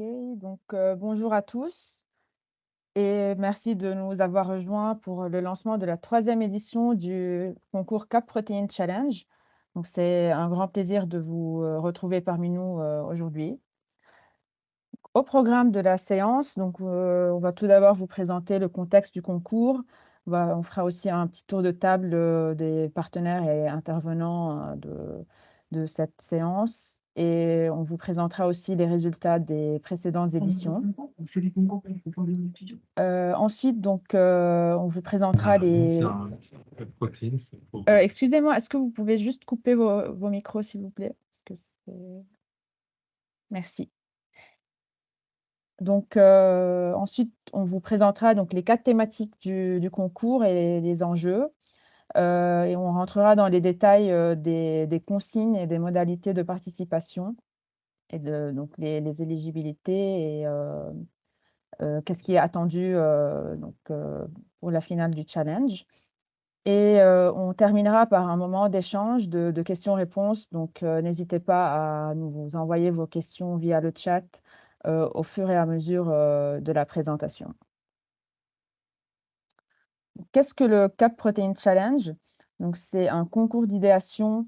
Donc bonjour à tous et merci de nous avoir rejoints pour le lancement de la troisième édition du concours Cap Protein Challenge. Donc c'est un grand plaisir de vous retrouver parmi nous aujourd'hui. Au programme de la séance, on va tout d'abord vous présenter le contexte du concours. On fera aussi un petit tour de table des partenaires et intervenants de cette séance. Et on vous présentera aussi les résultats des précédentes éditions. C'est des concours pour les étudiants. Ensuite, on vous présentera C'est les... un protéine, c'est pour. excusez-moi, est-ce que vous pouvez juste couper vos micros, s'il vous plaît? Merci. Ensuite, on vous présentera donc les 4 thématiques du concours et les enjeux. Et on rentrera dans les détails, des consignes et des modalités de participation et donc les éligibilités et qu'est-ce qui est attendu, pour la finale du challenge. Et on terminera par un moment d'échange de questions-réponses. N'hésitez pas à nous envoyer vos questions via le chat, au fur et à mesure, de la présentation. Qu'est-ce que le Cap Protein Challenge? C'est un concours d'idéation,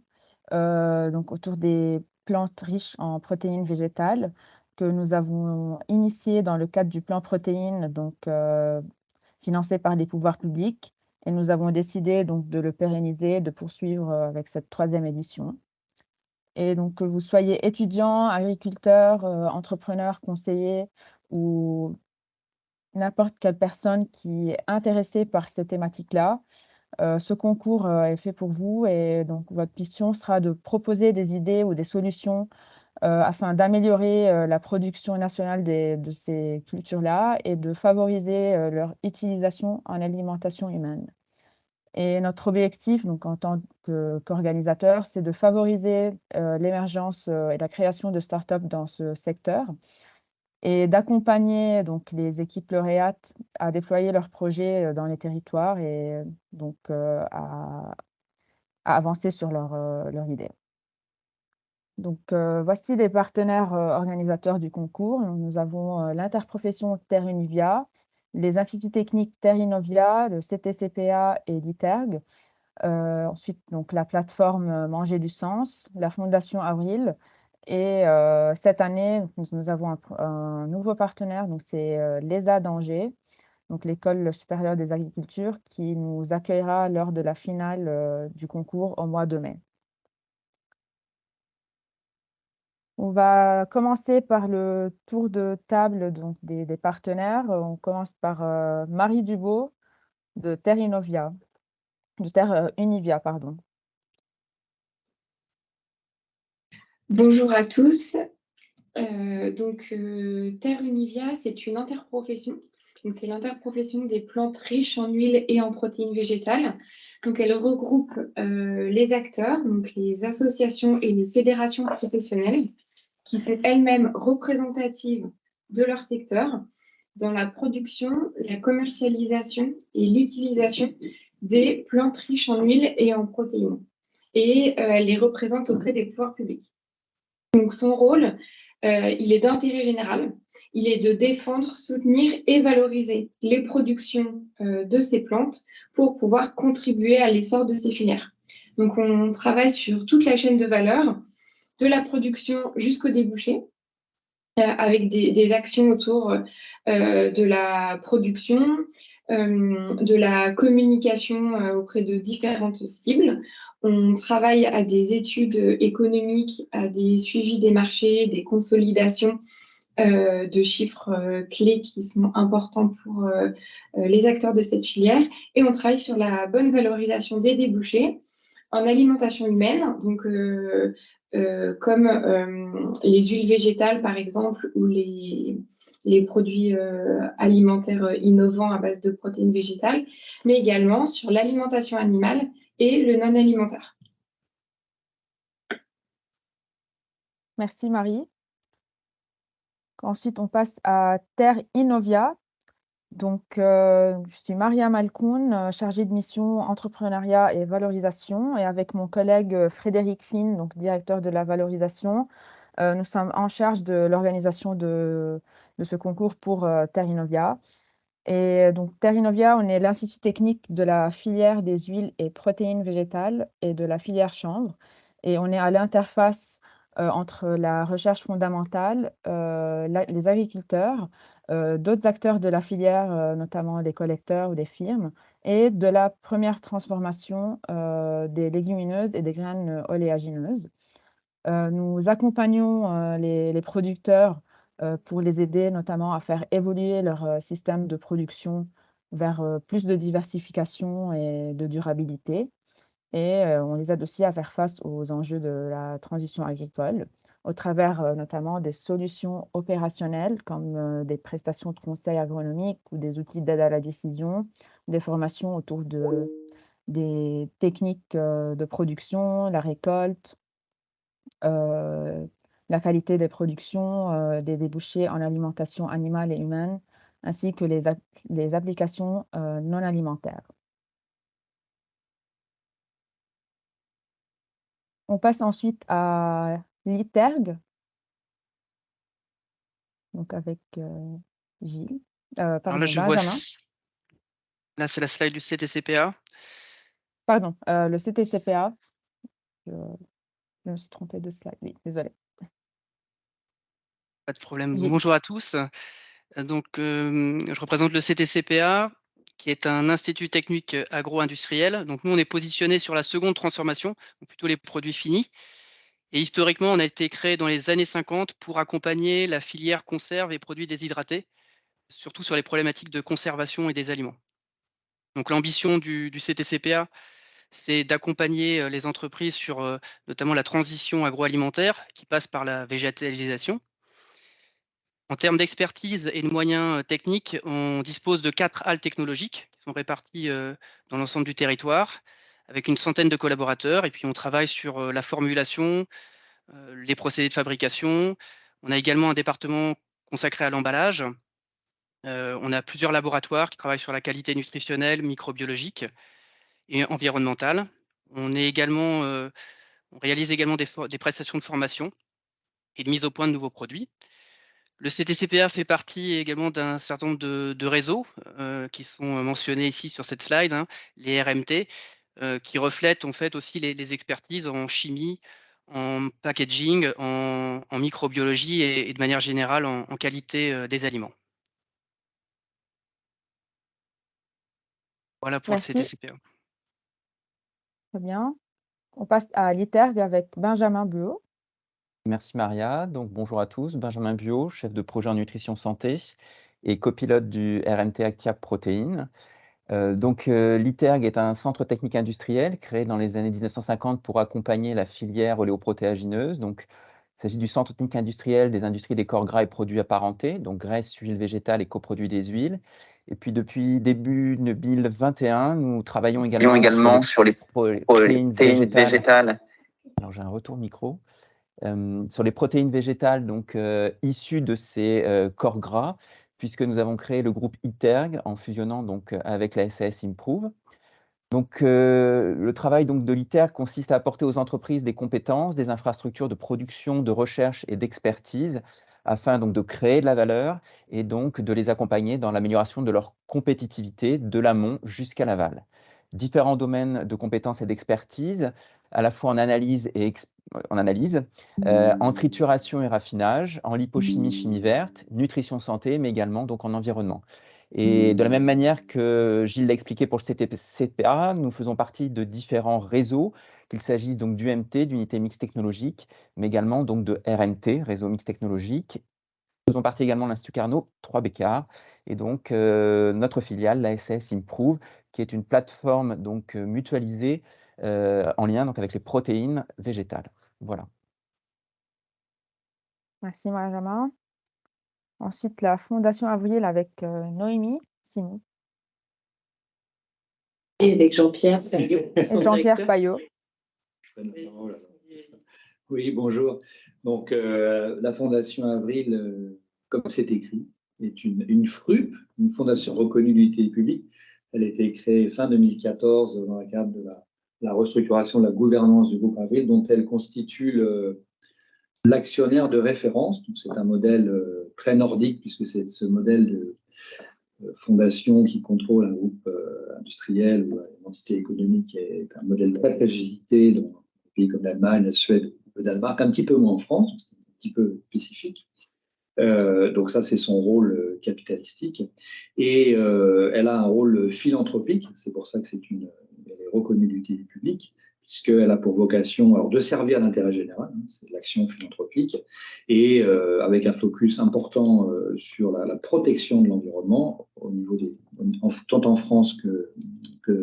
autour des plantes riches en protéines végétales que nous avons initié dans le cadre du plan protéines, financé par les pouvoirs publics, et nous avons décidé donc de le pérenniser, de poursuivre, avec cette troisième édition. Et donc que vous soyez étudiant, agriculteur, entrepreneur, conseiller ou n'importe quelle personne qui est intéressée par ces thématiques-là, ce concours, est fait pour vous, et donc votre mission sera de proposer des idées ou des solutions, afin d'améliorer, la production nationale de ces cultures-là et de favoriser, leur utilisation en alimentation humaine. Et notre objectif, donc en tant qu'organisateur, c'est de favoriser, l'émergence, et la création de start-up dans ce secteur et d'accompagner donc les équipes lauréates à déployer leurs projets, dans les territoires et à avancer sur leur idée. Voici les partenaires, organisateurs du concours. Nous avons, l'interprofession Terre Univia, les instituts techniques Terre Innovia, le CTCPA et l'ITERG. Ensuite, donc la plateforme, Manger du sens, la Fondation Avril et cette année, nous avons un nouveau partenaire, donc c'est, l'ESA d'Angers, donc l'École supérieure des agricultures, qui nous accueillera lors de la finale, du concours au mois de mai. On va commencer par le tour de table donc des partenaires. On commence par, Marie Dubo de Terre Innovia de Terre, Univia, pardon. Bonjour à tous. Terre Univia, c'est une interprofession. Donc, c'est l'interprofession des plantes riches en huile et en protéines végétales. Donc, elle regroupe les acteurs, donc les associations et les fédérations professionnelles qui sont elles-mêmes représentatives de leur secteur dans la production, la commercialisation et l'utilisation des plantes riches en huile et en protéines. Et elle les représente auprès des pouvoirs publics. Donc, son rôle, il est d'intérêt général. Il est de défendre, soutenir et valoriser les productions de ces plantes pour pouvoir contribuer à l'essor de ces filières. Donc, on travaille sur toute la chaîne de valeur, de la production jusqu'au débouché, avec des actions autour de la production, de la communication auprès de différentes cibles. On travaille à des études économiques, à des suivis des marchés, des consolidations de chiffres clés qui sont importants pour les acteurs de cette filière. Et on travaille sur la bonne valorisation des débouchés en alimentation humaine, comme les huiles végétales par exemple, ou les produits alimentaires innovants à base de protéines végétales, mais également sur l'alimentation animale et le non alimentaire. Merci Marie. Ensuite, on passe à Terre Innovia. Je suis Mariam Alkoun, chargée de mission entrepreneuriat et valorisation, et avec mon collègue Frédéric Finn, donc directeur de la valorisation, Nous sommes en charge de l'organisation de ce concours pour Terre Innovia. Et donc, Terre Innovia, on est l'institut technique de la filière des huiles et protéines végétales et de la filière chanvre. Et on est à l'interface entre la recherche fondamentale, les agriculteurs, d'autres acteurs de la filière, notamment les collecteurs ou des firmes, et de la première transformation des légumineuses et des graines oléagineuses. Nous accompagnons les producteurs pour les aider notamment à faire évoluer leur système de production vers plus de diversification et de durabilité. Et on les aide aussi à faire face aux enjeux de la transition agricole au travers notamment des solutions opérationnelles comme des prestations de conseil agronomique ou des outils d'aide à la décision, des formations autour des techniques de production, la récolte, euh, la qualité des productions, des débouchés en alimentation animale et humaine, ainsi que les applications non alimentaires. On passe ensuite à l'ITERG, donc avec Gilles, Alors là, pardon, je vois, Benjamin, là, c'est la slide du CTCPA. pardon, le CTCPA. Je, je me suis trompée de slide, oui, désolé. Pas de problème. Gilles. Bonjour à tous. Donc, je représente le CTCPA, qui est un institut technique agro-industriel. Donc, nous, on est positionné sur la seconde transformation, donc plutôt les produits finis. Et historiquement, on a été créé dans les années 50 pour accompagner la filière conserve et produits déshydratés, surtout sur les problématiques de conservation et des aliments. Donc, l'ambition du CTCPA, c'est d'accompagner les entreprises sur notamment la transition agroalimentaire qui passe par la végétalisation. En termes d'expertise et de moyens techniques, on dispose de 4 halles technologiques qui sont réparties dans l'ensemble du territoire avec une centaine de collaborateurs. Et puis, on travaille sur la formulation, les procédés de fabrication. On a également un département consacré à l'emballage. On a plusieurs laboratoires qui travaillent sur la qualité nutritionnelle, microbiologique et environnementale. On réalise également des prestations de formation et de mise au point de nouveaux produits. Le CTCPA fait partie également d'un certain nombre de réseaux qui sont mentionnés ici sur cette slide, hein, les RMT, qui reflètent en fait aussi les expertises en chimie, en packaging, en microbiologie et de manière générale en qualité des aliments. Voilà pour le Merci, CTCPA. très bien. On passe à l'ITERG avec Benjamin Buot. Merci Maria. Donc bonjour à tous, Benjamin Buot, chef de projet en nutrition santé et copilote du RMT Actia Protéines. L'ITERG est un centre technique industriel créé dans les années 1950 pour accompagner la filière oléoprotéagineuse. Donc, il s'agit du centre technique industriel des industries des corps gras et produits apparentés, donc graisses, huiles végétales et coproduits des huiles. Et puis depuis début 2021, nous travaillons également sur les protéines végétales. Alors j'ai un retour micro. Sur les protéines végétales issues de ces corps gras, puisque nous avons créé le groupe ITERG en fusionnant avec la SAS Improve. Le travail de l'ITERG consiste à apporter aux entreprises des compétences, des infrastructures de production, de recherche et d'expertise afin de créer de la valeur et de les accompagner dans l'amélioration de leur compétitivité de l'amont jusqu'à l'aval. Différents domaines de compétences et d'expertise, à la fois en analyse, en trituration et raffinage, en lipochimie, chimie verte, nutrition santé, mais également en environnement. Et de la même manière que Gilles l'a expliqué pour le CTCPA, nous faisons partie de différents réseaux, qu'il s'agit d'UMT, d'unité mixte technologique, mais également de RMT, réseau mixte technologique. Nous faisons partie également de l'Institut Carnot, 3 Bécart, et notre filiale, la SAS Improve, qui est une plateforme mutualisée en lien avec les protéines végétales. Voilà. Merci Benjamin. Ensuite, la Fondation Avril avec Noémie Simon. Et avec Jean-Pierre Payot. Et Jean-Pierre Payot. Oui, bonjour. Donc, la Fondation Avril, comme c'est écrit, est une FRUP, une fondation reconnue d'utilité publique. Elle a été créée fin 2014 dans le cadre de la restructuration de la gouvernance du groupe Avril, dont elle constitue l'actionnaire de référence. Donc, c'est un modèle très nordique, puisque c'est ce modèle de fondation qui contrôle un groupe industriel ou une entité économique qui est un modèle très agilité dans des pays comme l'Allemagne, la Suède, le Danemark, un petit peu moins en France, c'est un petit peu spécifique. Donc ça, c'est son rôle capitalistique. Et elle a un rôle philanthropique, c'est pour ça que elle est reconnue d'utilité publique, puisqu'elle a pour vocation alors, de servir l'intérêt général, hein, c'est de l'action philanthropique, et avec un focus important sur la protection de l'environnement, au niveau tant en France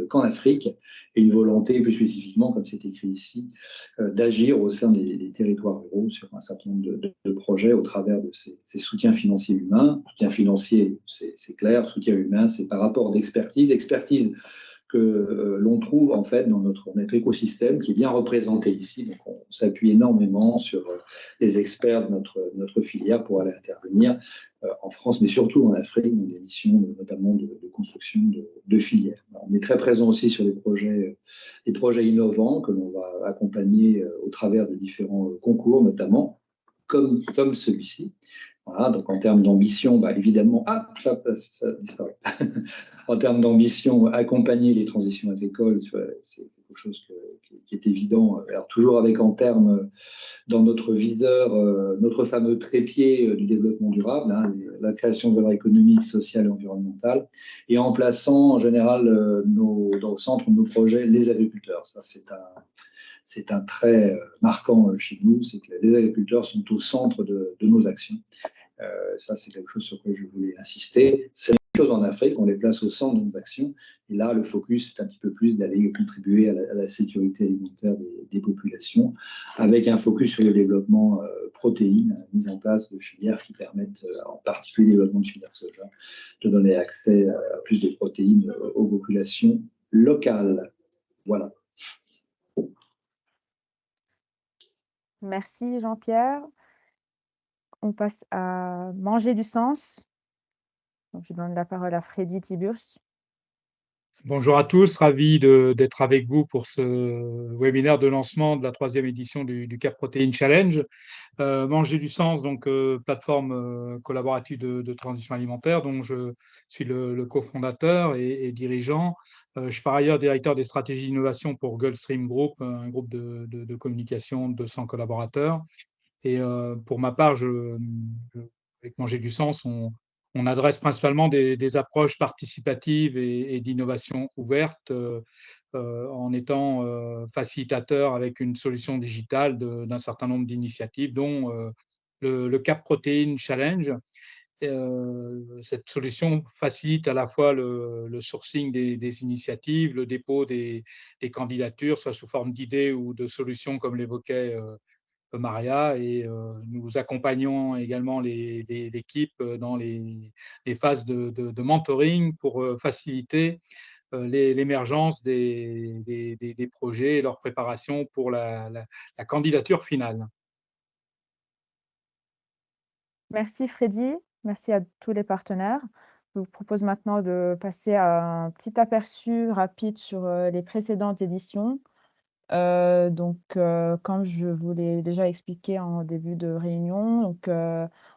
qu'en Afrique, et une volonté plus spécifiquement, comme c'est écrit ici, d'agir au sein des territoires ruraux sur un certain nombre de projets au travers de ces soutiens financiers humains. Soutien financier, c'est clair, soutien humain, c'est par rapport d'expertise que l'on trouve en fait dans notre écosystème qui est bien représenté ici. Donc on s'appuie énormément sur les experts de notre filière pour aller intervenir en France, mais surtout en Afrique, dans des missions notamment de construction de filières. Alors, on est très présent aussi sur les projets innovants que l'on va accompagner au travers de différents concours, notamment comme celui-ci. Voilà, donc en termes d'ambition, évidemment, ça a disparu. En termes d'ambition, accompagner les transitions agricoles, c'est quelque chose qui est évident. Alors toujours avec en termes, dans notre viseur, notre fameux trépied du développement durable, hein, la création de valeur économique, sociale et environnementale, et en plaçant en général dans le centre de nos projets les agriculteurs. Ça, c'est un trait marquant chez nous, c'est que les agriculteurs sont au centre de nos actions. Ça, c'est quelque chose sur quoi je voulais insister. C'est la même chose en Afrique, on les place au centre de nos actions. Et là, le focus, c'est un petit peu plus d'aller contribuer à la sécurité alimentaire des populations, avec un focus sur le développement protéines, la mise en place de filières qui permettent, en particulier le développement de filières soja, de donner accès à plus de protéines aux populations locales. Voilà. Merci Jean-Pierre. On passe à manger du sens. Donc, je donne la parole à Freddy Tiburce. Bonjour à tous, ravi d'être avec vous pour ce webinaire de lancement de la 3e édition du Cap Protein Challenge. Manger du sens, donc plateforme collaborative de transition alimentaire, dont je suis le cofondateur et dirigeant. Je suis par ailleurs directeur des stratégies d'innovation pour Gulfstream Group, un groupe de communication de 200 collaborateurs. Et pour ma part, avec Manger du sens, on adresse principalement des approches participatives et d'innovation ouverte en étant facilitateur avec une solution digitale d'un certain nombre d'initiatives, dont le Cap Protein Challenge. Cette solution facilite à la fois le sourcing des initiatives, le dépôt des candidatures, soit sous forme d'idées ou de solutions, comme l'évoquait Maria, et nous accompagnons également l'équipe dans les phases de mentoring pour faciliter l'émergence des projets et leur préparation pour la candidature finale. Merci Freddy, merci à tous les partenaires. Je vous propose maintenant de passer à un petit aperçu rapide sur les précédentes éditions. Comme je vous l'ai déjà expliqué en début de réunion, on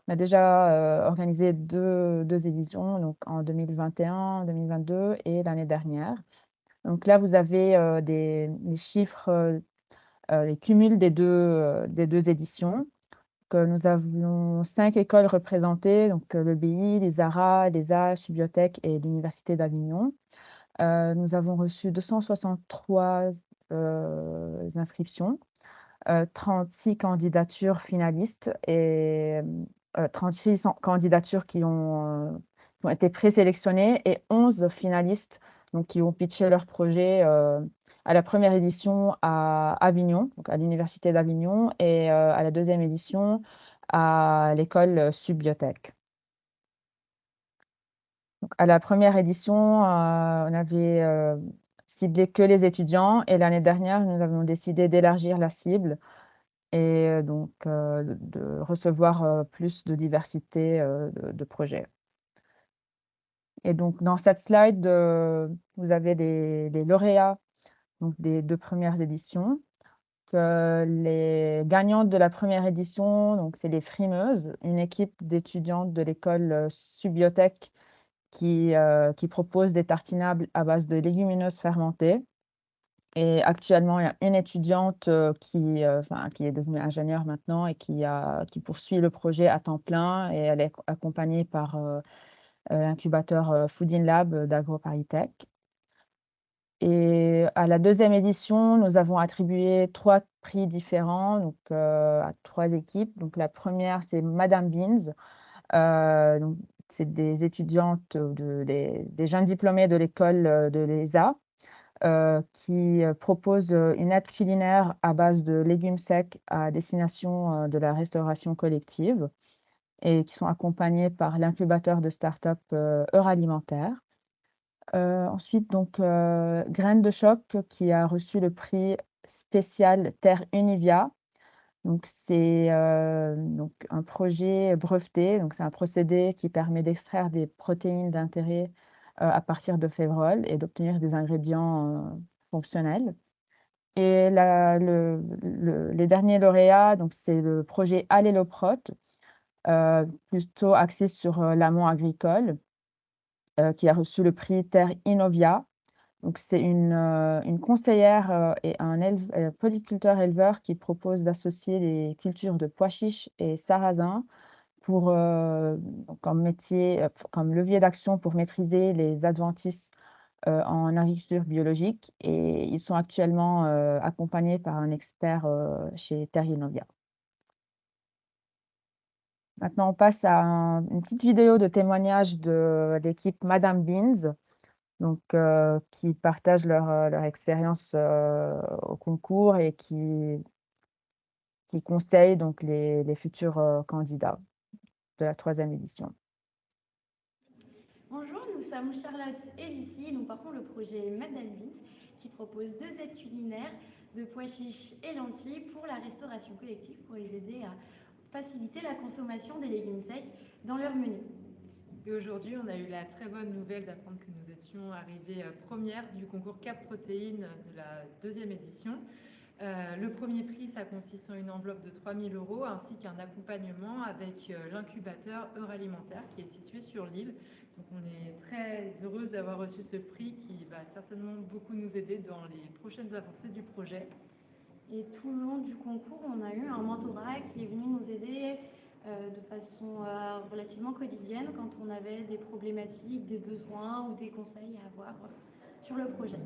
a déjà organisé deux éditions, donc en 2021, 2022 et l'année dernière. Donc là, vous avez les chiffres, les cumuls des deux éditions. Nous avions 5 écoles représentées, donc le BI, les ARA, les AH, Subiotech et l'Université d'Avignon. Nous avons reçu 263 inscriptions, 36 candidatures finalistes et 36 candidatures qui ont été présélectionnées et 11 finalistes donc, qui ont pitché leur projet à la première édition à Avignon, donc à l'Université d'Avignon, et à la deuxième édition à l'école Subiotech. Donc, à la première édition, on avait ciblé que les étudiants, et l'année dernière, nous avons décidé d'élargir la cible et de recevoir plus de diversité de projets. Et donc, dans cette slide, vous avez les lauréats donc, des 2 premières éditions. les gagnantes de la première édition, donc c'est les Frimeuses, une équipe d'étudiantes de l'école Subiotech qui propose des tartinables à base de légumineuses fermentées. Et actuellement, il y a une étudiante qui est devenue ingénieure maintenant et qui poursuit le projet à temps plein, et elle est accompagnée par l'incubateur Foodin Lab d'AgroParisTech. Et à la deuxième édition, nous avons attribué 3 prix différents, donc à 3 équipes. Donc la première, c'est Madame Beans. Donc, c'est des étudiantes, des jeunes diplômés de l'école de l'ESA qui proposent une aide culinaire à base de légumes secs à destination de la restauration collective, et qui sont accompagnées par l'incubateur de start-up Alimentaire. Ensuite, donc, Graines de choc qui a reçu le prix spécial Terre Univia. Donc, c'est donc un projet breveté. Donc, c'est un procédé qui permet d'extraire des protéines d'intérêt à partir de févrole et d'obtenir des ingrédients fonctionnels. Et les derniers lauréats, donc, c'est le projet Alléloprot, plutôt axé sur l'amont agricole, qui a reçu le prix Terre Innovia. Donc, c'est une conseillère et un polyculteur-éleveur qui propose d'associer les cultures de pois chiches et sarrasin comme métier, comme levier d'action pour maîtriser les adventices en agriculture biologique. Et ils sont actuellement accompagnés par un expert chez Terre Innovia. Maintenant, on passe à une petite vidéo de témoignage de l'équipe Madame Beans, donc, qui partagent leur expérience au concours et qui conseillent donc les futurs candidats de la 3e édition. Bonjour, nous sommes Charlotte et Lucie. Nous portons le projet Madame Beans qui propose 2 aides culinaires de pois chiches et lentilles pour la restauration collective, pour les aider à faciliter la consommation des légumes secs dans leur menu. Et aujourd'hui, on a eu la très bonne nouvelle d'apprendre que nous étions arrivées premières du concours Cap Protéines de la 2e édition. Le premier prix, ça consiste en une enveloppe de 3 000 € ainsi qu'un accompagnement avec l'incubateur Alimentaire qui est situé sur l'île. Donc on est très heureuse d'avoir reçu ce prix qui va certainement beaucoup nous aider dans les prochaines avancées du projet. Et tout le long du concours, on a eu un mentorat qui est venu nous aider de façon relativement quotidienne quand on avait des problématiques, des besoins ou des conseils à avoir sur le projet.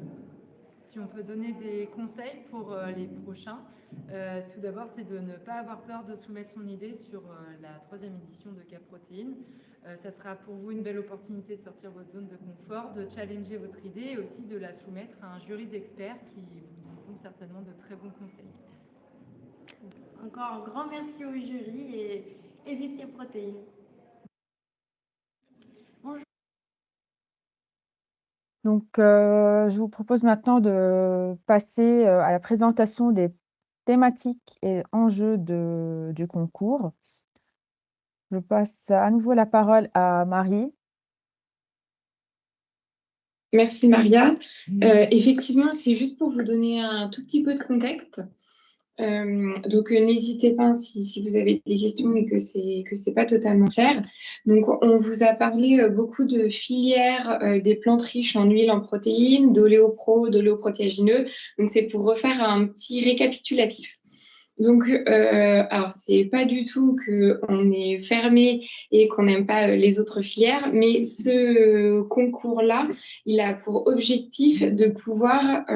Si on peut donner des conseils pour les prochains, tout d'abord, c'est de ne pas avoir peur de soumettre son idée sur la 3e édition de Cap Protéines. Ça sera pour vous une belle opportunité de sortir votre zone de confort, de challenger votre idée et aussi de la soumettre à un jury d'experts qui vous donneront certainement de très bons conseils. Encore un grand merci au jury et vive Cap Protéines. Bonjour. Donc, je vous propose maintenant de passer à la présentation des thématiques et enjeux du concours. Je passe à nouveau la parole à Marie. Merci Maria. Effectivement, c'est juste pour vous donner un tout petit peu de contexte. Donc n'hésitez pas si vous avez des questions et que c'est pas totalement clair. Donc on vous a parlé beaucoup de filières des plantes riches en huile, en protéines, d'oléopro, d'oléoprotéagineux. Donc c'est pour refaire un petit récapitulatif. Donc alors c'est pas du tout qu'on est fermé et qu'on n'aime pas les autres filières, mais ce concours-là, il a pour objectif de pouvoir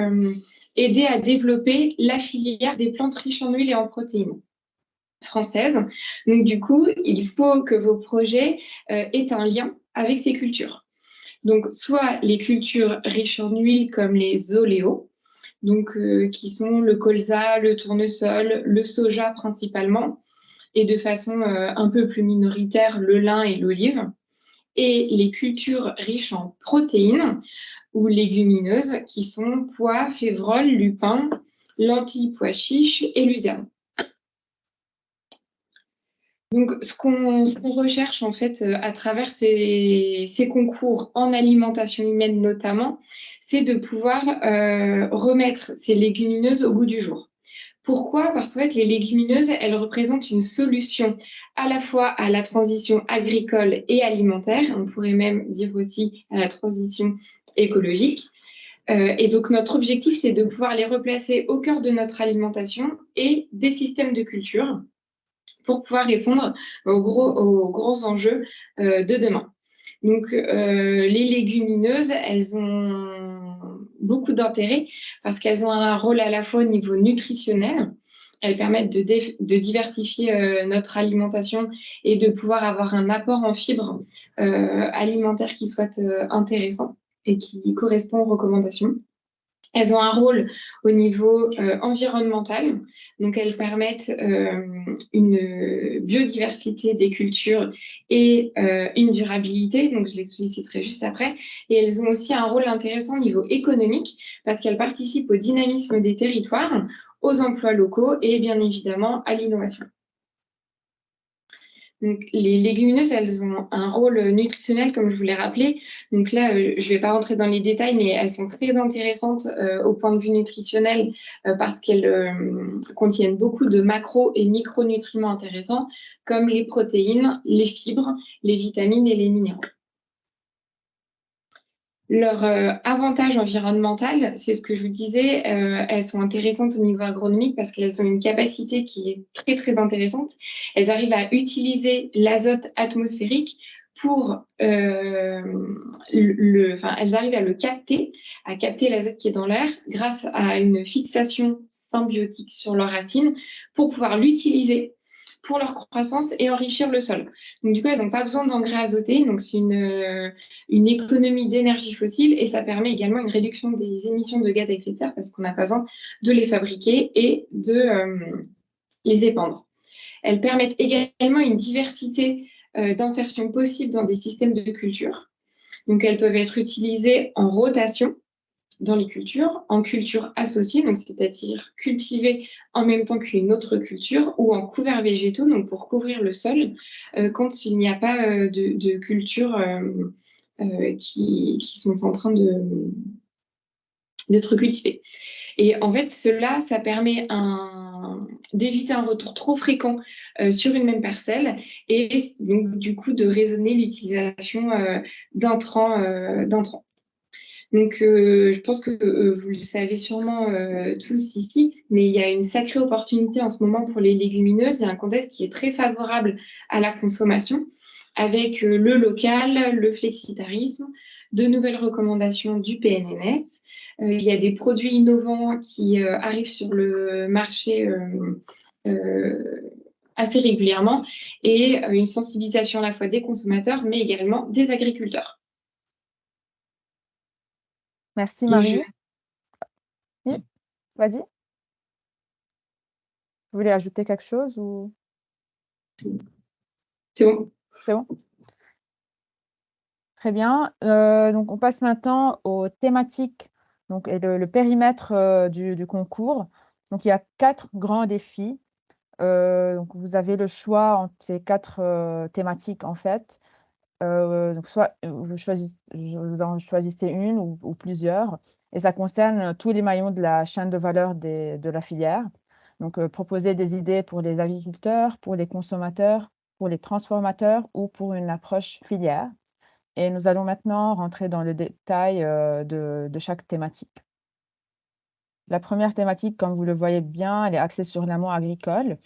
aider à développer la filière des plantes riches en huile et en protéines françaises. Donc du coup, il faut que vos projets aient un lien avec ces cultures. Donc soit les cultures riches en huile comme les oléos, donc qui sont le colza, le tournesol, le soja principalement, et de façon un peu plus minoritaire, le lin et l'olive, et les cultures riches en protéines ou légumineuses qui sont pois, févrole, lupin, lentilles, pois chiches et luzerne. Donc, ce qu'on recherche en fait à travers ces concours en alimentation humaine notamment, c'est de pouvoir remettre ces légumineuses au goût du jour. Pourquoi? Parce qu'en fait, les légumineuses, elles représentent une solution à la fois à la transition agricole et alimentaire, on pourrait même dire aussi à la transition écologique. Et donc, notre objectif, c'est de pouvoir les replacer au cœur de notre alimentation et des systèmes de culture pour pouvoir répondre aux grands enjeux de demain. Donc, les légumineuses, elles ont beaucoup d'intérêt parce qu'elles ont un rôle à la fois au niveau nutritionnel. Elles permettent de diversifier notre alimentation et de pouvoir avoir un apport en fibres alimentaires qui soit intéressant et qui correspond aux recommandations. Elles ont un rôle au niveau environnemental, donc elles permettent une biodiversité des cultures et une durabilité, donc je l'expliciterai juste après. Et elles ont aussi un rôle intéressant au niveau économique parce qu'elles participent au dynamisme des territoires, aux emplois locaux et bien évidemment à l'innovation. Donc, les légumineuses, elles ont un rôle nutritionnel, comme je vous l'ai rappelé. Donc là, je ne vais pas rentrer dans les détails, mais elles sont très intéressantes au point de vue nutritionnel parce qu'elles contiennent beaucoup de macro- et micronutriments intéressants, comme les protéines, les fibres, les vitamines et les minéraux. Leur avantage environnemental, c'est ce que je vous disais, elles sont intéressantes au niveau agronomique parce qu'elles ont une capacité qui est très, très intéressante. Elles arrivent à utiliser l'azote atmosphérique pour elles arrivent à capter l'azote qui est dans l'air grâce à une fixation symbiotique sur leurs racines pour pouvoir l'utiliser pour leur croissance et enrichir le sol. Donc, du coup, elles n'ont pas besoin d'engrais azotés. Donc, c'est une économie d'énergie fossile et ça permet également une réduction des émissions de gaz à effet de serre parce qu'on n'a pas besoin de les fabriquer et de les épandre. Elles permettent également une diversité d'insertion possible dans des systèmes de culture. Donc, elles peuvent être utilisées en rotation dans les cultures, en culture associée, donc c'est-à-dire cultivée en même temps qu'une autre culture, ou en couverts végétaux, donc pour couvrir le sol, quand il n'y a pas de cultures qui sont en train d'être cultivées. Et en fait, cela, ça permet d'éviter un retour trop fréquent sur une même parcelle et donc du coup de raisonner l'utilisation d'intrants. Donc, je pense que vous le savez sûrement tous ici, mais il y a une sacrée opportunité en ce moment pour les légumineuses. Il y a un contexte qui est très favorable à la consommation, avec le local, le flexitarisme, de nouvelles recommandations du PNNS. Il y a des produits innovants qui arrivent sur le marché assez régulièrement et une sensibilisation à la fois des consommateurs, mais également des agriculteurs. Merci Et Marie. Oui, vas-y. Vous voulez ajouter quelque chose ou C'est bon. c'est bon? Très bien. Donc on passe maintenant aux thématiques donc, et le périmètre du concours. Donc il y a 4 grands défis. Donc vous avez le choix entre ces 4 thématiques en fait. Donc soit vous en choisissez une ou plusieurs et ça concerne tous les maillons de la chaîne de valeur de la filière. Donc proposer des idées pour les agriculteurs, pour les consommateurs, pour les transformateurs ou pour une approche filière. Et nous allons maintenant rentrer dans le détail de chaque thématique. La première thématique, comme vous le voyez bien, elle est axée sur l'amont agricole.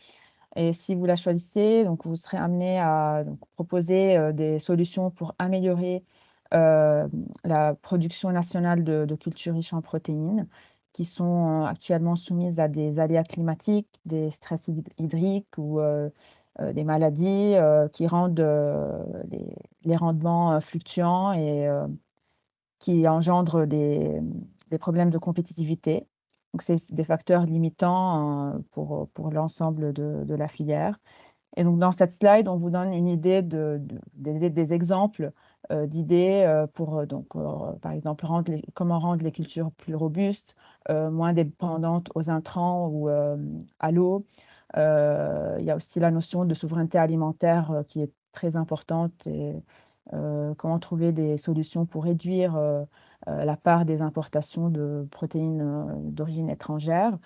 Et si vous la choisissez, donc vous serez amené à proposer des solutions pour améliorer la production nationale de cultures riches en protéines qui sont actuellement soumises à des aléas climatiques, des stress hydriques ou des maladies qui rendent les rendements fluctuants et qui engendrent des problèmes de compétitivité. Donc, c'est des facteurs limitants pour l'ensemble de la filière. Et donc, dans cette slide, on vous donne une idée des exemples d'idées pour, par exemple, comment rendre les cultures plus robustes, moins dépendantes aux intrants ou à l'eau. Il y a aussi la notion de souveraineté alimentaire qui est très importante et comment trouver des solutions pour réduire la part des importations de protéines d'origine étrangère.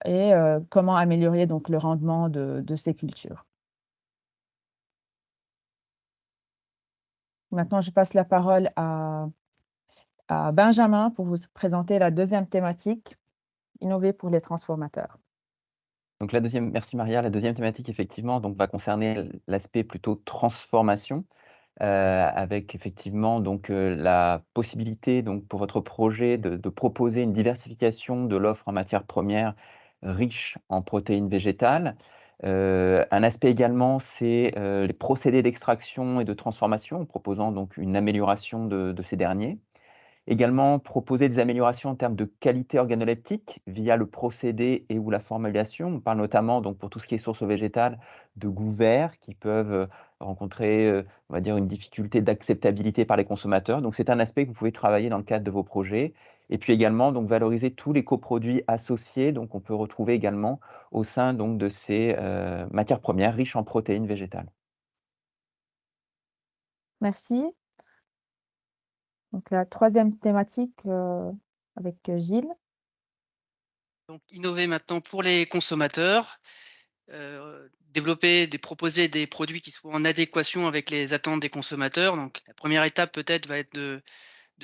et comment améliorer donc le rendement de ces cultures. Maintenant, je passe la parole à Benjamin pour vous présenter la deuxième thématique, innover pour les transformateurs. Donc merci Maria. La deuxième thématique, effectivement, donc, va concerner l'aspect plutôt transformation, avec effectivement donc, la possibilité donc, pour votre projet de proposer une diversification de l'offre en matières premières riches en protéines végétales. Un aspect également, c'est les procédés d'extraction et de transformation, en proposant donc une amélioration de ces derniers. Également, proposer des améliorations en termes de qualité organoleptique via le procédé et ou la formulation. On parle notamment, donc, pour tout ce qui est source végétale, de goûts verts qui peuvent rencontrer, on va dire, une difficulté d'acceptabilité par les consommateurs. Donc, c'est un aspect que vous pouvez travailler dans le cadre de vos projets. Et puis également, donc, valoriser tous les coproduits associés, donc on peut retrouver également au sein donc, de ces matières premières riches en protéines végétales. Merci. Donc la troisième thématique avec Gilles. Donc, innover maintenant pour les consommateurs, proposer des produits qui soient en adéquation avec les attentes des consommateurs. Donc, la première étape peut-être va être de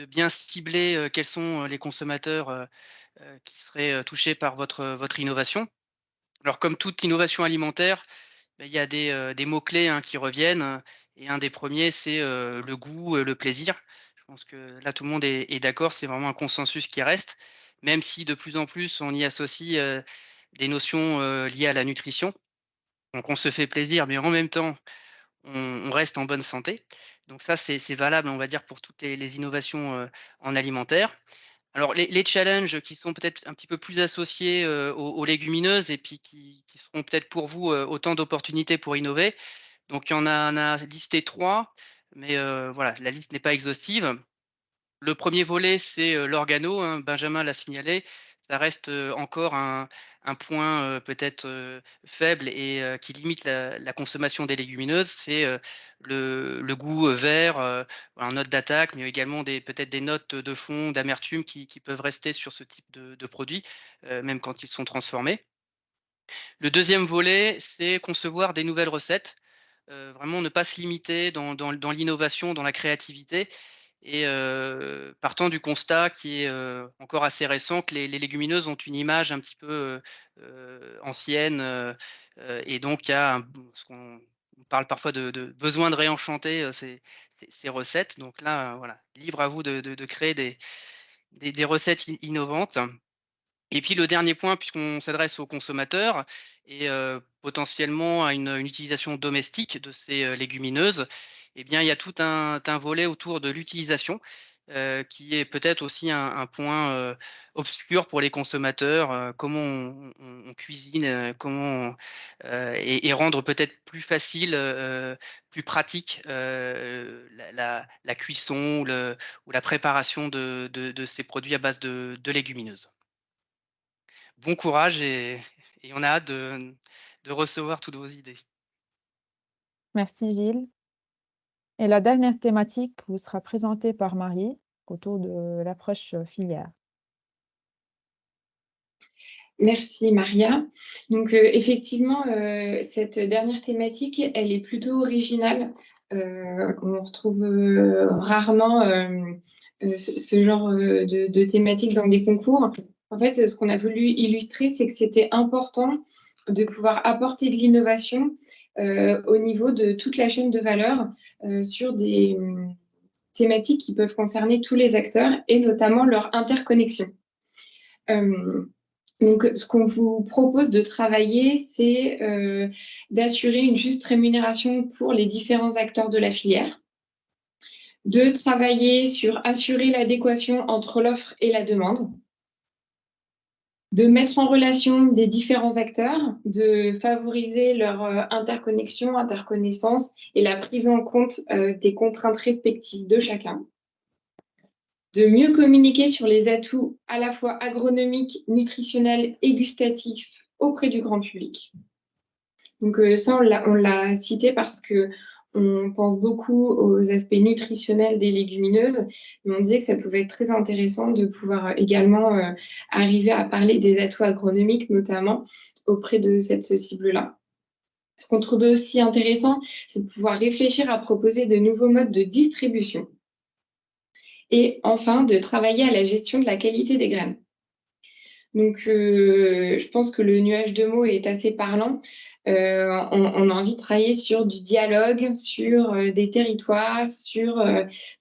bien cibler quels sont les consommateurs qui seraient touchés par votre innovation. Alors, comme toute innovation alimentaire, il y a des mots-clés qui reviennent. Et un des premiers, c'est le goût, le plaisir. Je pense que là, tout le monde est d'accord, c'est vraiment un consensus qui reste, même si de plus en plus, on y associe des notions liées à la nutrition. Donc, on se fait plaisir, mais en même temps, on reste en bonne santé. Donc ça, c'est valable, on va dire, pour toutes les innovations en alimentaire. Alors les challenges qui sont peut-être un petit peu plus associés aux légumineuses et puis qui seront peut-être pour vous autant d'opportunités pour innover. Donc on a listé 3, mais voilà, la liste n'est pas exhaustive. Le premier volet, c'est l'organo, Benjamin l'a signalé. Ça reste encore un point peut-être faible et qui limite la consommation des légumineuses. C'est le goût vert en note d'attaque, mais également peut-être des notes de fond, d'amertume qui peuvent rester sur ce type de produits, même quand ils sont transformés. Le deuxième volet, c'est concevoir des nouvelles recettes. Vraiment ne pas se limiter dans l'innovation, dans la créativité et partant du constat qui est encore assez récent que les légumineuses ont une image un petit peu ancienne et donc il y a ce qu'on on parle parfois de besoin de réenchanter ces recettes. Donc là, voilà, libre à vous de créer des recettes innovantes. Et puis le dernier point, puisqu'on s'adresse aux consommateurs et potentiellement à une utilisation domestique de ces légumineuses, eh bien, il y a tout un volet autour de l'utilisation qui est peut-être aussi un point obscur pour les consommateurs. Comment on cuisine, et rendre peut-être plus facile, plus pratique la cuisson ou la préparation de ces produits à base de légumineuses. Bon courage et on a hâte de recevoir toutes vos idées. Merci Gilles. Et la dernière thématique vous sera présentée par Marie autour de l'approche filière. Merci Maria. Donc effectivement, cette dernière thématique, elle est plutôt originale. On retrouve rarement ce genre de thématique dans des concours. En fait, ce qu'on a voulu illustrer, c'est que c'était important de pouvoir apporter de l'innovation au niveau de toute la chaîne de valeur sur des thématiques qui peuvent concerner tous les acteurs et notamment leur interconnexion. Donc, ce qu'on vous propose de travailler, c'est d'assurer une juste rémunération pour les différents acteurs de la filière, de travailler sur assurer l'adéquation entre l'offre et la demande, de mettre en relation des différents acteurs, de favoriser leur interconnexion, interconnaissance et la prise en compte des contraintes respectives de chacun, de mieux communiquer sur les atouts à la fois agronomiques, nutritionnels et gustatifs auprès du grand public. Donc ça, on l'a cité parce que on pense beaucoup aux aspects nutritionnels des légumineuses, mais on disait que ça pouvait être très intéressant de pouvoir également arriver à parler des atouts agronomiques, notamment auprès de cette cible-là. Ce qu'on trouvait aussi intéressant, c'est de pouvoir réfléchir à proposer de nouveaux modes de distribution. Et enfin, de travailler à la gestion de la qualité des graines. Donc, je pense que le nuage de mots est assez parlant. On a envie de travailler sur du dialogue, sur des territoires, sur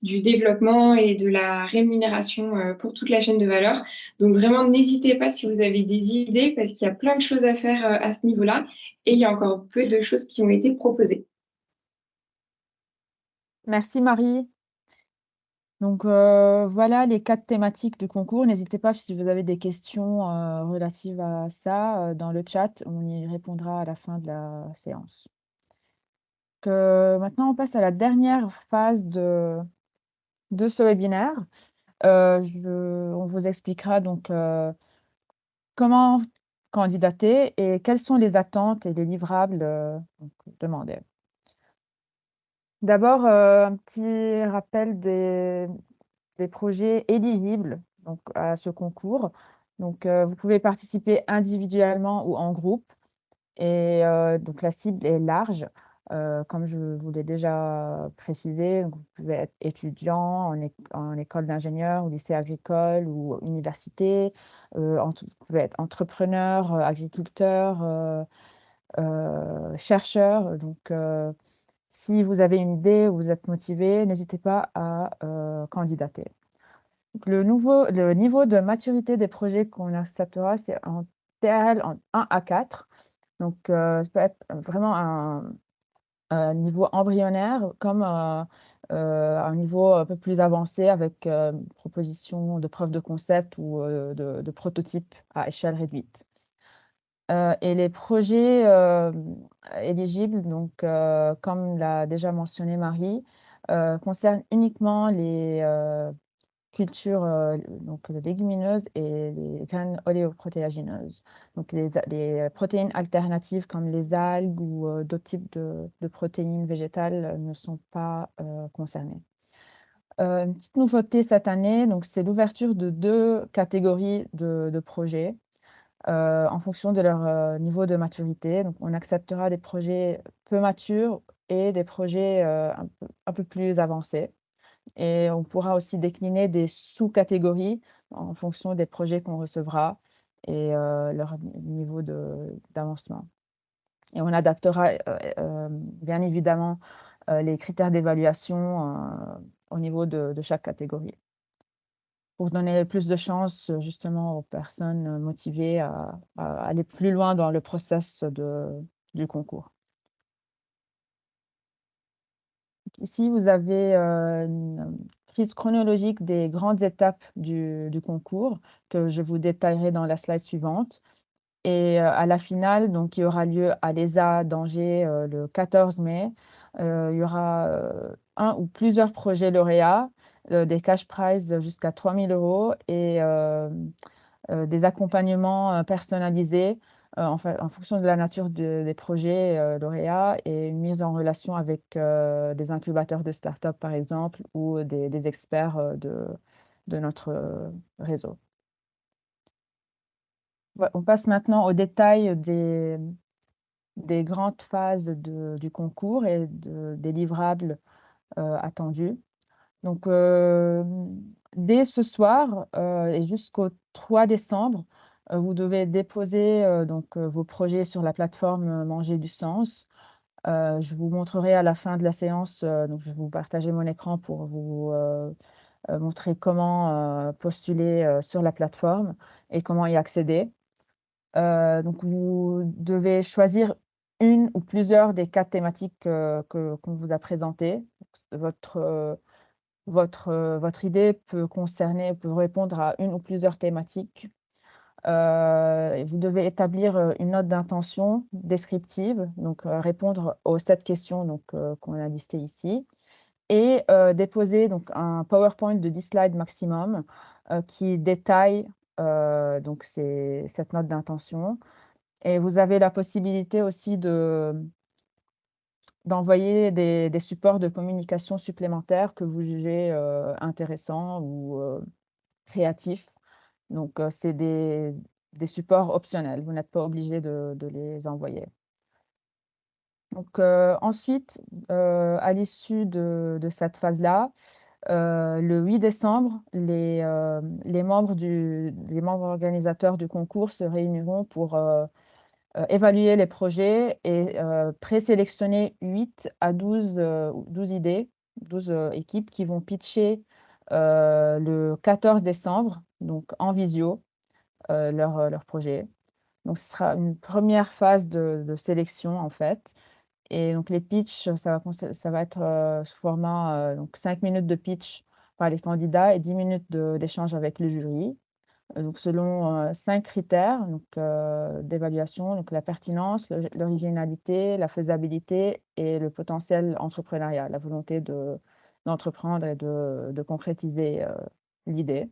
du développement et de la rémunération pour toute la chaîne de valeur. Donc, vraiment, n'hésitez pas si vous avez des idées, parce qu'il y a plein de choses à faire à ce niveau-là, et il y a encore peu de choses qui ont été proposées. Merci Marie. Donc voilà les 4 thématiques du concours. N'hésitez pas si vous avez des questions relatives à ça dans le chat. On y répondra à la fin de la séance. Maintenant, on passe à la dernière phase de ce webinaire. On vous expliquera donc comment candidater et quelles sont les attentes et les livrables demandés. D'abord, un petit rappel des projets éligibles donc, à ce concours. Donc, vous pouvez participer individuellement ou en groupe. Et donc, la cible est large. Comme je vous l'ai déjà précisé, vous pouvez être étudiant en école d'ingénieur ou lycée agricole ou université. Vous pouvez être entrepreneur, agriculteur, chercheur. Donc, si vous avez une idée ou vous êtes motivé, n'hésitez pas à candidater. Donc, le niveau de maturité des projets qu'on acceptera, c'est en TRL en 1 à 4. Donc, ça peut être vraiment un niveau embryonnaire comme un niveau un peu plus avancé avec proposition de preuve de concept ou de prototype à échelle réduite. Et les projets éligibles, donc, comme l'a déjà mentionné Marie, concernent uniquement les cultures donc les légumineuses et les graines oléoprotéagineuses. Donc les protéines alternatives comme les algues ou d'autres types de protéines végétales ne sont pas concernées. Une petite nouveauté cette année, donc c'est l'ouverture de 2 catégories de projets en fonction de leur niveau de maturité. Donc, on acceptera des projets peu matures et des projets un peu plus avancés. Et on pourra aussi décliner des sous-catégories en fonction des projets qu'on recevra et leur niveau d'avancement. Et on adaptera bien évidemment les critères d'évaluation au niveau de chaque catégorie, pour donner plus de chance justement aux personnes motivées à aller plus loin dans le process du concours. Ici, vous avez une prise chronologique des grandes étapes du concours que je vous détaillerai dans la slide suivante. Et à la finale, donc, qui aura lieu à l'ESA d'Angers le 14 mai, il y aura un ou plusieurs projets lauréats, des cash prizes jusqu'à 3 000 € et des accompagnements personnalisés en fonction de la nature des projets lauréats et une mise en relation avec des incubateurs de start-up, par exemple, ou des experts de notre réseau. On passe maintenant au détail des grandes phases du concours et des livrables attendus. Donc, dès ce soir et jusqu'au 3 décembre, vous devez déposer vos projets sur la plateforme Manger du Sens. Je vous montrerai à la fin de la séance, donc je vais vous partager mon écran pour vous montrer comment postuler sur la plateforme et comment y accéder. Donc, vous devez choisir une ou plusieurs des 4 thématiques qu'on vous a présentées. Votre idée peut répondre à une ou plusieurs thématiques. Et vous devez établir une note d'intention descriptive, donc répondre aux 7 questions donc, qu'on a listées ici, et déposer donc, un PowerPoint de 10 slides maximum qui détaille donc cette note d'intention. Et vous avez la possibilité aussi d'envoyer des supports de communication supplémentaires que vous jugez intéressants ou créatifs. Donc, c'est des supports optionnels. Vous n'êtes pas obligé de les envoyer. Donc, ensuite, à l'issue de cette phase-là, le 8 décembre, les membres organisateurs du concours se réuniront pour évaluer les projets et présélectionner 8 à 12 idées, 12 équipes qui vont pitcher le 14 décembre, donc en visio, leur projet. Donc, ce sera une première phase de sélection, en fait. Et donc, les pitchs, ça va être sous format donc 5 minutes de pitch par les candidats et 10 minutes d'échange avec le jury. Donc, selon 5 critères d'évaluation, donc la pertinence, l'originalité, la faisabilité et le potentiel entrepreneurial, la volonté d'entreprendre et de concrétiser l'idée.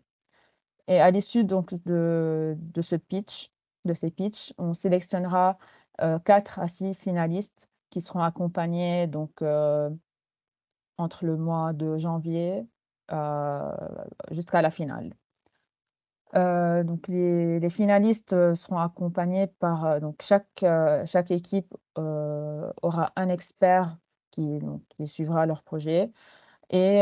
Et à l'issue donc de ces pitchs, on sélectionnera 4 à 6 finalistes qui seront accompagnés donc entre le mois de janvier jusqu'à la finale. Donc les finalistes seront accompagnés par donc chaque équipe aura un expert qui suivra leur projet. Et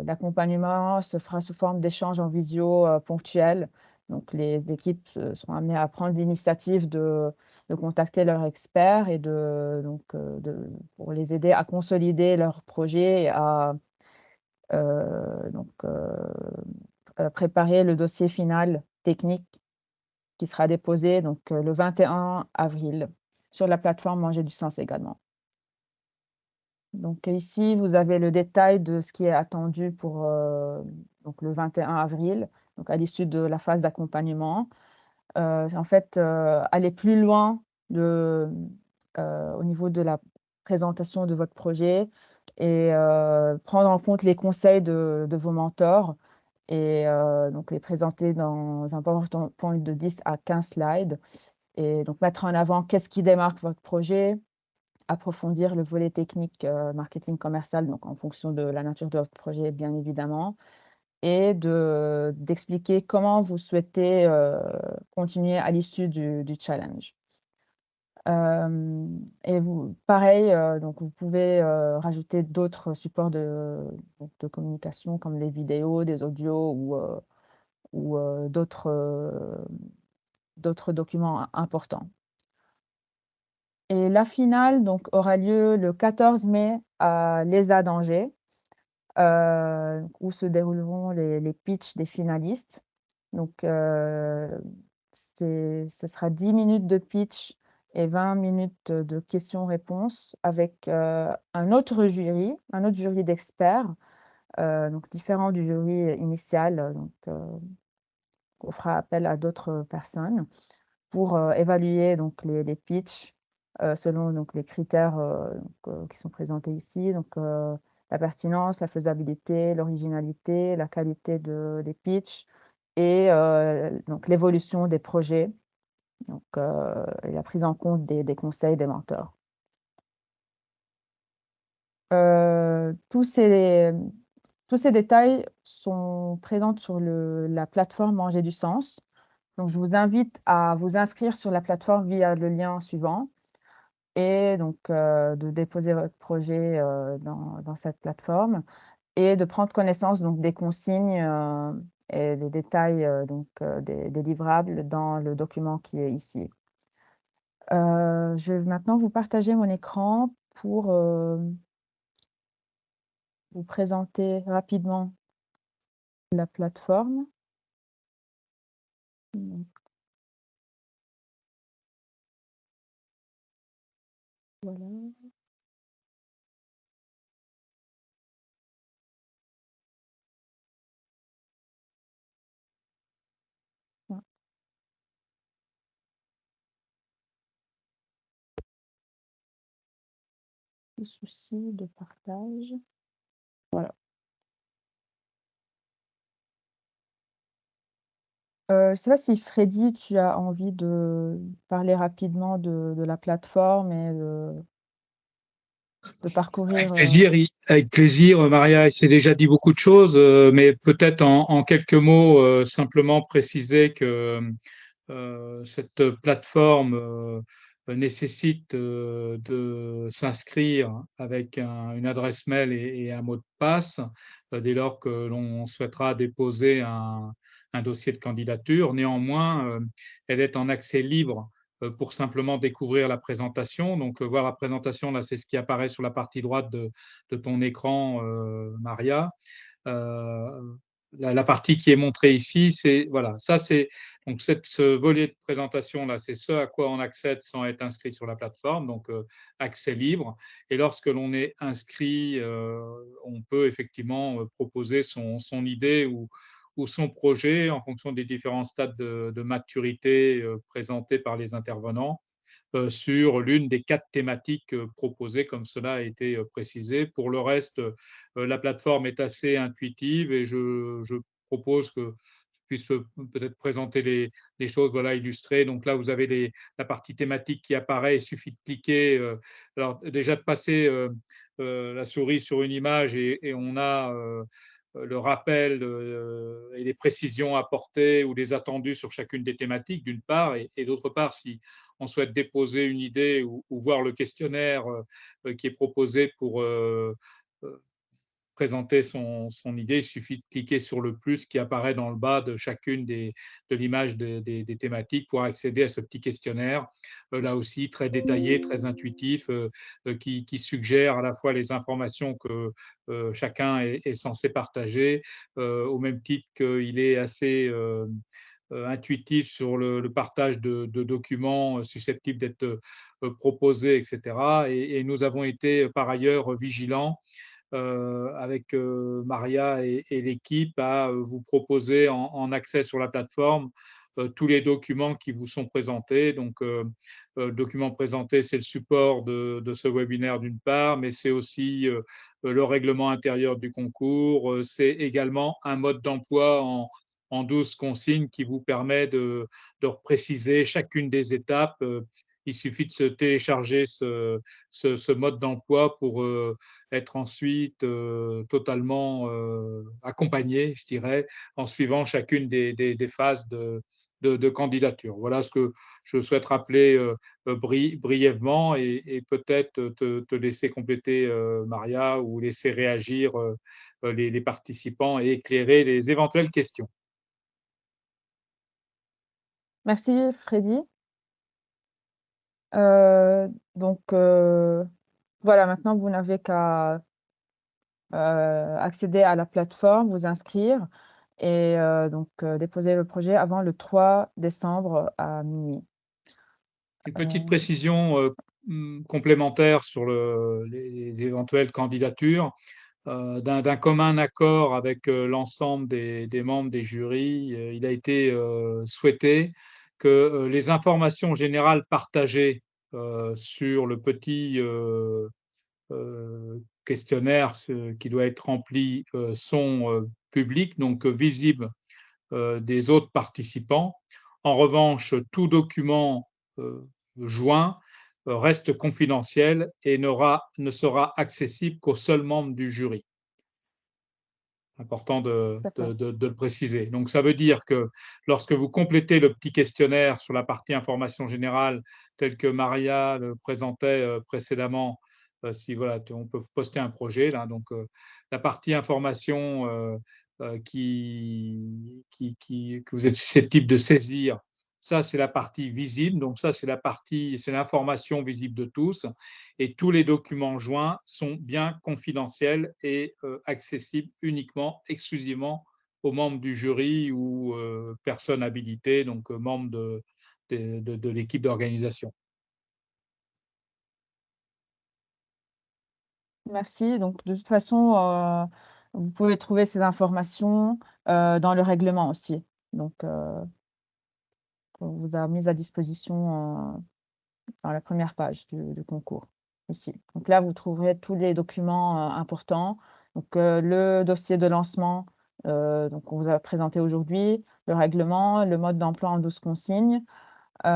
l'accompagnement se fera sous forme d'échanges en visio ponctuels. Donc, les équipes seront amenées à prendre l'initiative de contacter leurs experts et pour les aider à consolider leur projet et à préparer le dossier final technique qui sera déposé le 21 avril sur la plateforme Manger du Sens également. Donc ici, vous avez le détail de ce qui est attendu pour le 21 avril, donc à l'issue de la phase d'accompagnement. En fait, aller plus loin au niveau de la présentation de votre projet et prendre en compte les conseils de vos mentors et donc les présenter dans un PowerPoint de 10 à 15 slides et donc mettre en avant qu'est-ce qui démarque votre projet, approfondir le volet technique marketing commercial, donc en fonction de la nature de votre projet, bien évidemment, et d'expliquer comment vous souhaitez continuer à l'issue du challenge. Et pareil, donc vous pouvez rajouter d'autres supports de communication comme des vidéos, des audios ou d'autres documents importants. Et la finale donc, aura lieu le 14 mai à l'ESA d'Angers, où se dérouleront les pitchs des finalistes. Donc, ce sera 10 minutes de pitch et 20 minutes de questions-réponses avec un autre jury d'experts, donc différent du jury initial. Donc, on fera appel à d'autres personnes pour évaluer donc, les pitchs selon donc, les critères qui sont présentés ici. Donc, la pertinence, la faisabilité, l'originalité, la qualité des pitchs et donc l'évolution des projets donc, et la prise en compte des conseils des mentors. Tous ces détails sont présents sur la plateforme Manger du Sens. Donc, je vous invite à vous inscrire sur la plateforme via le lien suivant et donc de déposer votre projet dans cette plateforme et de prendre connaissance donc, des consignes et des détails des livrables dans le document qui est ici. Je vais maintenant vous partager mon écran pour vous présenter rapidement la plateforme. Donc, voilà. Voilà. Des soucis de partage. Voilà. Je ne sais pas si Freddy, tu as envie de parler rapidement de la plateforme et de parcourir. Avec plaisir, Maria, il s'est déjà dit beaucoup de choses, mais peut-être en quelques mots, simplement préciser que cette plateforme nécessite de s'inscrire avec une adresse mail et un mot de passe dès lors que l'on souhaitera déposer un dossier de candidature. Néanmoins, elle est en accès libre pour simplement découvrir la présentation. Donc, voir la présentation, là, c'est ce qui apparaît sur la partie droite de ton écran, Maria. La partie qui est montrée ici, c'est voilà, ça c'est donc ce volet de présentation là, c'est ce à quoi on accède sans être inscrit sur la plateforme, donc accès libre. Et lorsque l'on est inscrit, on peut effectivement proposer son idée ou son projet en fonction des différents stades de maturité présentés par les intervenants sur l'une des 4 thématiques proposées, comme cela a été précisé. Pour le reste, la plateforme est assez intuitive et je propose que je puisse peut-être présenter les choses voilà, illustrées. Donc là, vous avez la partie thématique qui apparaît. Il suffit de cliquer. Alors déjà de passer la souris sur une image et on a le rappel et les précisions apportées ou les attendus sur chacune des thématiques, d'une part, et d'autre part, si on souhaite déposer une idée ou voir le questionnaire qui est proposé pour présenter son idée, il suffit de cliquer sur le plus qui apparaît dans le bas de chacune de l'image des thématiques pour accéder à ce petit questionnaire, là aussi très détaillé, très intuitif, qui suggère à la fois les informations que chacun est censé partager, au même titre qu'il est assez intuitif sur le partage de documents susceptibles d'être proposés, etc. Et nous avons été par ailleurs vigilants avec Maria et l'équipe à vous proposer en accès sur la plateforme tous les documents qui vous sont présentés. Donc, le document présenté, c'est le support de ce webinaire d'une part, mais c'est aussi le règlement intérieur du concours. C'est également un mode d'emploi en 12 consignes qui vous permet de préciser chacune des étapes. Il suffit de se télécharger ce mode d'emploi pour être ensuite totalement accompagné, je dirais, en suivant chacune des phases de candidature. Voilà ce que je souhaite rappeler brièvement et peut-être te laisser compléter, Maria, ou laisser réagir les participants et éclairer les éventuelles questions. Merci Freddy. Donc voilà, maintenant vous n'avez qu'à accéder à la plateforme, vous inscrire et donc déposer le projet avant le 3 décembre à minuit. Une petite précision complémentaire sur les éventuelles candidatures. D'un commun accord avec l'ensemble des membres des jurys, il a été souhaité que les informations générales partagées sur le petit questionnaire qui doit être rempli sont publiques, donc visibles des autres participants. En revanche, tout document joint reste confidentiel et ne sera accessible qu'aux seuls membres du jury. Important de le préciser. Donc, ça veut dire que lorsque vous complétez le petit questionnaire sur la partie information générale, tel que Maria le présentait précédemment, si voilà, on peut poster un projet là, donc la partie information que vous êtes susceptible de saisir, ça c'est la partie visible, donc ça c'est l'information visible de tous, et tous les documents joints sont bien confidentiels et accessibles uniquement, exclusivement aux membres du jury ou personnes habilitées, donc membres de l'équipe d'organisation. Merci. Donc de toute façon, vous pouvez trouver ces informations dans le règlement aussi. Donc on vous a mis à disposition dans la première page du concours ici. Donc là, vous trouverez tous les documents importants. Donc le dossier de lancement Donc, on vous a présenté aujourd'hui le règlement, le mode d'emploi en 12 consignes et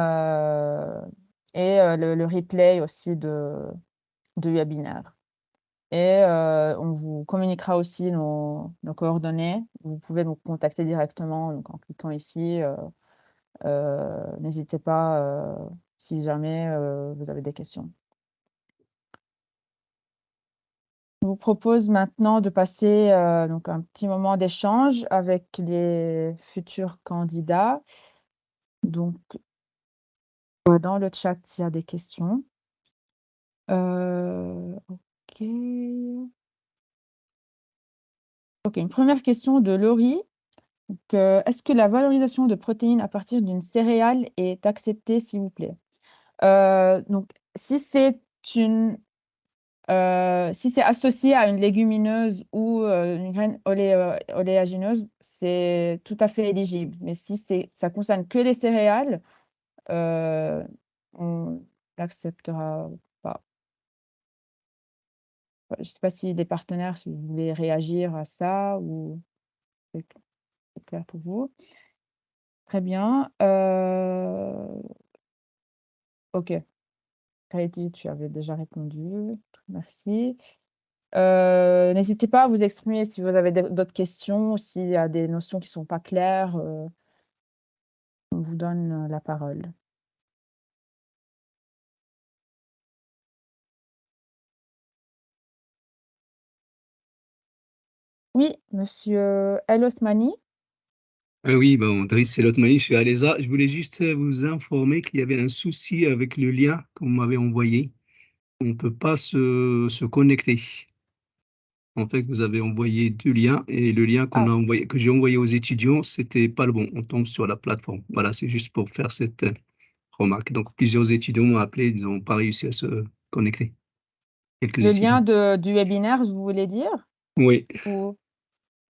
le replay aussi de webinaire. Et on vous communiquera aussi nos coordonnées. Vous pouvez nous contacter directement donc en cliquant ici. N'hésitez pas si jamais vous avez des questions. Je vous propose maintenant de passer donc un petit moment d'échange avec les futurs candidats. Donc, dans le chat, s'il y a des questions. OK. OK, une première question de Laurie. Est-ce que la valorisation de protéines à partir d'une céréale est acceptée, s'il vous plaît? Donc, si c'est associé à une légumineuse ou une graine oléagineuse, c'est tout à fait éligible. Mais si ça concerne que les céréales, on l'acceptera pas. Je ne sais pas si les partenaires, si vous voulez réagir à ça ou c'est clair pour vous. Très bien. OK. Heidi, tu avais déjà répondu. Merci. N'hésitez pas à vous exprimer si vous avez d'autres questions, s'il y a des notions qui ne sont pas claires. On vous donne la parole. Oui, monsieur El Osmani. Oui, bon, Driss Selotmani, je suis à l'ESA. Je voulais juste vous informer qu'il y avait un souci avec le lien que vous m'avez envoyé. On ne peut pas se connecter. En fait, vous avez envoyé 2 liens et le lien qu'on a envoyé, que j'ai envoyé aux étudiants, c'était pas le bon. On tombe sur la plateforme. Voilà, c'est juste pour faire cette remarque. Donc, plusieurs étudiants m'ont appelé, ils n'ont pas réussi à se connecter. Quelques Le étudiants. lien du webinaire, vous voulez dire? Oui. Ou...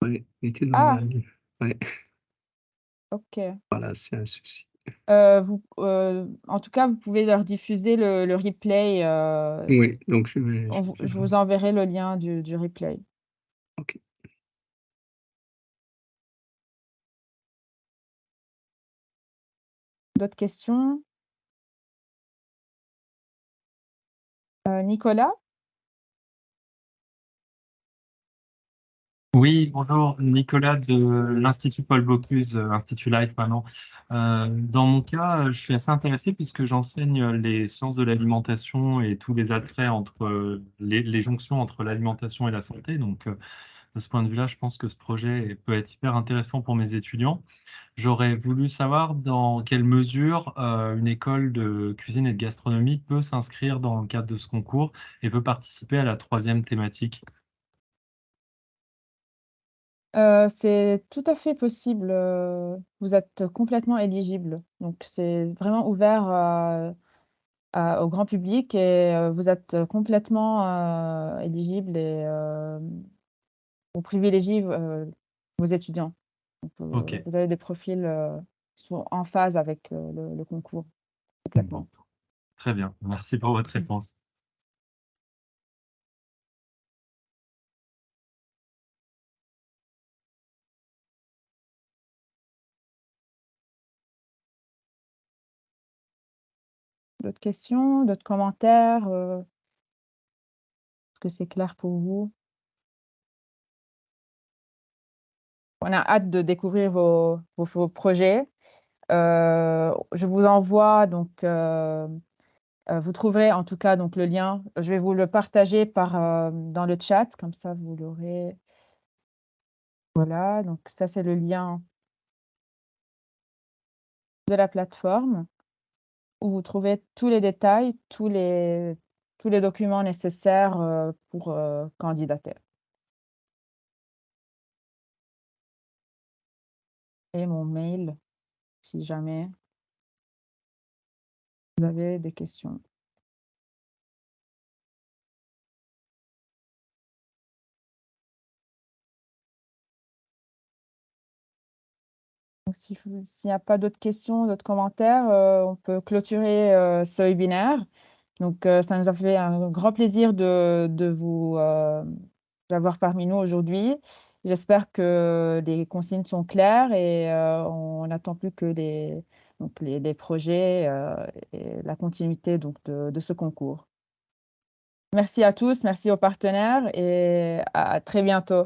Oui, il était dans un... Ouais. OK. Voilà, c'est un souci. En tout cas, vous pouvez leur diffuser le replay. Oui, donc je vous enverrai le lien du replay. OK. D'autres questions? Nicolas? Oui, bonjour, Nicolas de l'Institut Paul Bocuse, Institut Life maintenant. Dans mon cas, je suis assez intéressé puisque j'enseigne les sciences de l'alimentation et tous les attraits entre les jonctions entre l'alimentation et la santé. Donc, de ce point de vue-là, je pense que ce projet peut être hyper intéressant pour mes étudiants. J'aurais voulu savoir dans quelle mesure une école de cuisine et de gastronomie peut s'inscrire dans le cadre de ce concours et peut participer à la 3e thématique. C'est tout à fait possible. Vous êtes complètement éligible. Donc, c'est vraiment ouvert au grand public et vous êtes complètement éligible et on privilégie vos étudiants. Donc, OK. vous avez des profils qui sont en phase avec le concours complètement. Bon. Très bien. Merci pour votre réponse. D'autres questions, d'autres commentaires? Est-ce que c'est clair pour vous? On a hâte de découvrir vos projets. Je vous envoie donc, vous trouverez en tout cas donc le lien. Je vais vous le partager dans le chat, comme ça vous l'aurez. Voilà, donc ça c'est le lien de la plateforme où vous trouvez tous les détails, tous les documents nécessaires pour candidater. Et mon mail, si jamais vous avez des questions. Donc, s'il n'y a pas d'autres questions, d'autres commentaires, on peut clôturer ce webinaire. Donc, ça nous a fait un grand plaisir de vous avoir parmi nous aujourd'hui. J'espère que les consignes sont claires et on n'attend plus que les projets et la continuité donc, de ce concours. Merci à tous, merci aux partenaires et à très bientôt.